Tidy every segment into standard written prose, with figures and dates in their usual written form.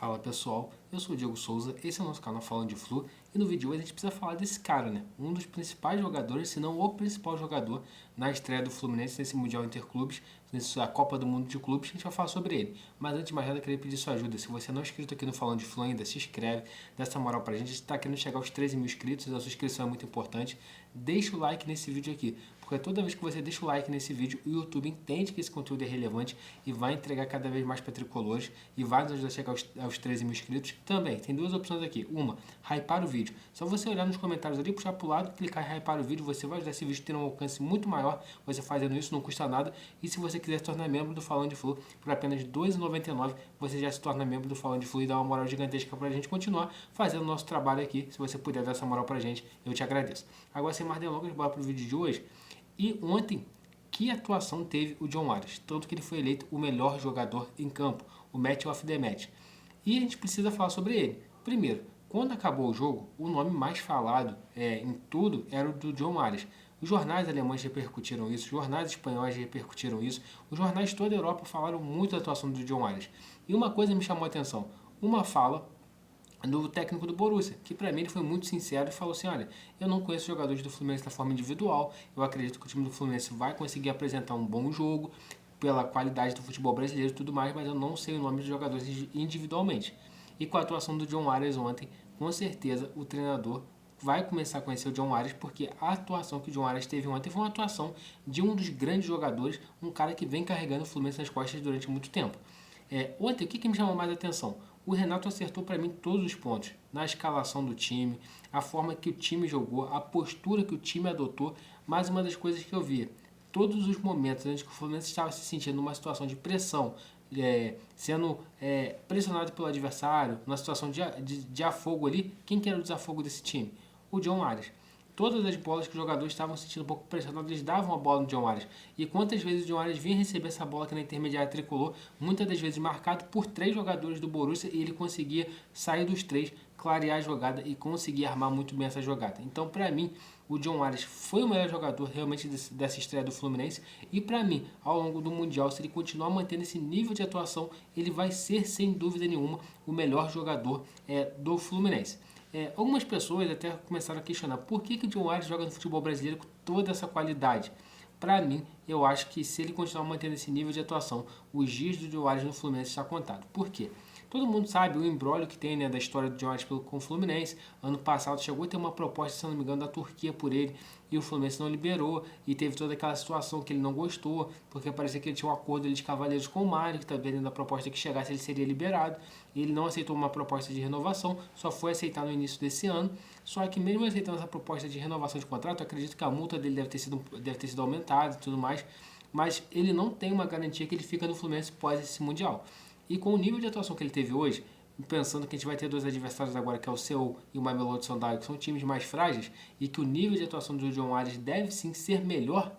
Fala pessoal, eu sou o Diego Souza, esse é o nosso canal Falando de Flu e no vídeo de hoje a gente precisa falar desse cara, né? Um dos principais jogadores, se não o principal jogador na estreia do Fluminense nesse Mundial Interclubes, nessa Copa do Mundo de Clubes, a gente vai falar sobre ele. Mas antes de mais nada, eu queria pedir sua ajuda. Se você não é inscrito aqui no Falando de Flu ainda, se inscreve, dá essa moral pra gente. A gente está querendo chegar aos 13 mil inscritos, a sua inscrição é muito importante. Deixa o like nesse vídeo aqui, porque toda vez que você deixa o like nesse vídeo, o YouTube entende que esse conteúdo é relevante e vai entregar cada vez mais para tricolores e vai nos ajudar a chegar aos 13 mil inscritos. Também tem duas opções aqui. Uma, hypar o vídeo. Só você olhar nos comentários ali, puxar para o lado, clicar em hypar o vídeo, você vai ajudar esse vídeo a ter um alcance muito maior. Você fazendo isso não custa nada. E se você quiser se tornar membro do Falando de Flu, por apenas R$ 2,99, você já se torna membro do Falando de Flu e dá uma moral gigantesca para a gente continuar fazendo o nosso trabalho aqui. Se você puder dar essa moral para a gente, eu te agradeço. Agora, sem mais delongas, bora para o vídeo de hoje. E ontem, que atuação teve o John Arias? Tanto que ele foi eleito o melhor jogador em campo, o Match of the Match. E a gente precisa falar sobre ele. Primeiro, quando acabou o jogo, o nome mais falado em tudo era o do John Arias. Os jornais alemães repercutiram isso, os jornais espanhóis repercutiram isso, os jornais de toda a Europa falaram muito da atuação do John Arias. E uma coisa me chamou a atenção, uma fala do técnico do Borussia, que para mim ele foi muito sincero e falou assim, olha, eu não conheço jogadores do Fluminense da forma individual, eu acredito que o time do Fluminense vai conseguir apresentar um bom jogo, pela qualidade do futebol brasileiro e tudo mais, mas eu não sei o nome dos jogadores individualmente. E com a atuação do John Arias ontem, com certeza o treinador vai começar a conhecer o John Arias, porque a atuação que o John Arias teve ontem foi uma atuação de um dos grandes jogadores, um cara que vem carregando o Fluminense nas costas durante muito tempo. Ontem, o que me chamou mais a atenção? O Renato acertou para mim todos os pontos, na escalação do time, a forma que o time jogou, a postura que o time adotou, mas uma das coisas que eu via, todos os momentos antes que o Fluminense estava se sentindo numa situação de pressão, sendo pressionado pelo adversário, numa situação de afogo ali, quem que era o desafogo desse time? O John Arias. Todas as bolas que os jogadores estavam sentindo um pouco pressionados, eles davam a bola no John Arias. E quantas vezes o John Arias vinha receber essa bola aqui na intermediária tricolor, muitas das vezes marcado por 3 jogadores do Borussia, e ele conseguia sair dos 3, clarear a jogada e conseguir armar muito bem essa jogada. Então, para mim, o John Arias foi o melhor jogador realmente dessa estreia do Fluminense. E para mim, ao longo do Mundial, se ele continuar mantendo esse nível de atuação, ele vai ser, sem dúvida nenhuma, o melhor jogador do Fluminense. Algumas pessoas até começaram a questionar por que o John Arias joga no futebol brasileiro com toda essa qualidade. Para mim, eu acho que se ele continuar mantendo esse nível de atuação, os dias do John Arias no Fluminense está contado. Por quê? Todo mundo sabe o embrólio que tem, né, da história do John Arias com o Fluminense. Ano passado chegou a ter uma proposta, se não me engano, da Turquia por ele, e o Fluminense não liberou, e teve toda aquela situação que ele não gostou, porque parecia que ele tinha um acordo ali de cavalheiros com o Mário, que estava vendo a proposta que chegasse ele seria liberado, e ele não aceitou uma proposta de renovação, só foi aceitar no início desse ano. Só que mesmo aceitando essa proposta de renovação de contrato, eu acredito que a multa dele deve ter sido aumentada e tudo mais, mas ele não tem uma garantia que ele fica no Fluminense pós esse Mundial. E com o nível de atuação que ele teve hoje, pensando que a gente vai ter 2 adversários agora, que é o Seul e o Mamelodi Sundowns, que são times mais frágeis, e que o nível de atuação do John Arias deve sim ser melhor,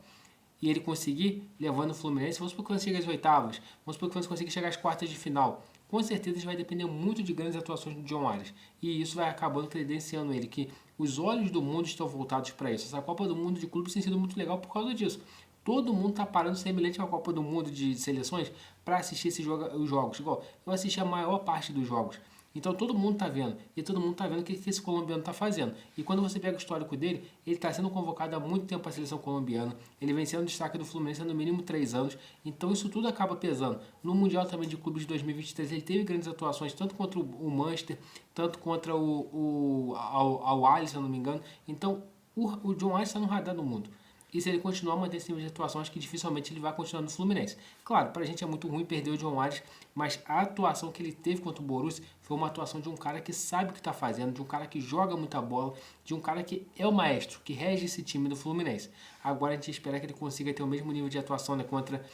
e ele conseguir levando o Fluminense, vamos supor que ele chegue às oitavas, vamos supor que ele consiga chegar às quartas de final, com certeza isso vai depender muito de grandes atuações do John Arias, e isso vai acabando credenciando ele, que os olhos do mundo estão voltados para isso. Essa Copa do Mundo de Clubes tem sido muito legal por causa disso. Todo mundo está parando semelhante à Copa do Mundo de seleções para assistir os jogos. Igual, eu assisti a maior parte dos jogos. Então todo mundo está vendo. E todo mundo está vendo o que esse colombiano está fazendo. E quando você pega o histórico dele, ele está sendo convocado há muito tempo para a seleção colombiana. Ele vem sendo destaque do Fluminense há no mínimo 3 anos. Então isso tudo acaba pesando. No Mundial também de Clubes de 2023, ele teve grandes atuações, tanto contra o Manchester, tanto contra o Al-Ahly, se eu não me engano. Então o John Arias está no radar do mundo. E se ele continuar mantendo esse nível de atuação, acho que dificilmente ele vai continuar no Fluminense. Claro, pra gente é muito ruim perder o John Arias, mas a atuação que ele teve contra o Borussia foi uma atuação de um cara que sabe o que está fazendo, de um cara que joga muita bola, de um cara que é o maestro, que rege esse time do Fluminense. Agora a gente espera que ele consiga ter o mesmo nível de atuação, né, contra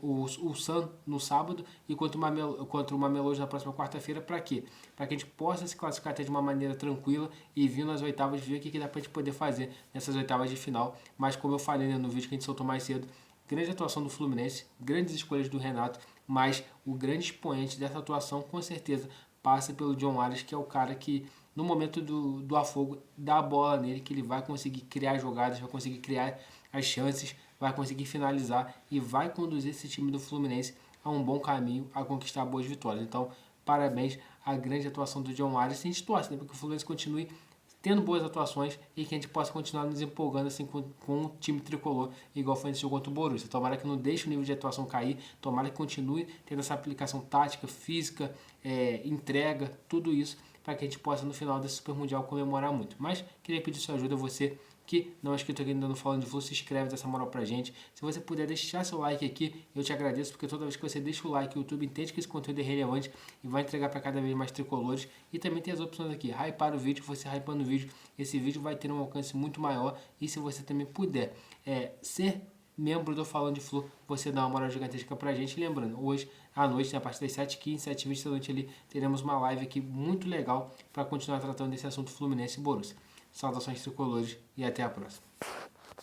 o San no sábado e contra o Mamelodi na próxima quarta-feira. Para quê? Para que a gente possa se classificar até de uma maneira tranquila e vir nas oitavas, ver o que dá para a gente poder fazer nessas oitavas de final. Mas como eu falei, né, no vídeo que a gente soltou mais cedo, grande atuação do Fluminense, grandes escolhas do Renato, mas o grande expoente dessa atuação com certeza passa pelo John Arias, que é o cara que no momento do afogo dá a bola nele, que ele vai conseguir criar jogadas, vai conseguir criar as chances, vai conseguir finalizar e vai conduzir esse time do Fluminense a um bom caminho, a conquistar boas vitórias. Então, parabéns à grande atuação do John Arias. A gente torce, né, para que o Fluminense continue tendo boas atuações e que a gente possa continuar nos empolgando assim com o time tricolor, igual foi nesse jogo contra o Borussia. Tomara que não deixe o nível de atuação cair, tomara que continue tendo essa aplicação tática, física, entrega, tudo isso, para que a gente possa no final desse Super Mundial comemorar muito. Mas queria pedir sua ajuda, você que não é inscrito aqui ainda no Falando de Flu, se inscreve, dessa moral pra gente. Se você puder deixar seu like aqui, eu te agradeço, porque toda vez que você deixa o like, o YouTube entende que esse conteúdo é relevante e vai entregar para cada vez mais tricolores. E também tem as opções aqui, hypar o vídeo, você hypando o vídeo, esse vídeo vai ter um alcance muito maior. E se você também puder ser membro do Falando de Flu, você dá uma moral gigantesca pra gente. Lembrando, hoje à noite, a partir das 7h15, 7h20 da noite ali, teremos uma live aqui muito legal para continuar tratando desse assunto Fluminense e Borussia. Saudações tricolores e até a próxima.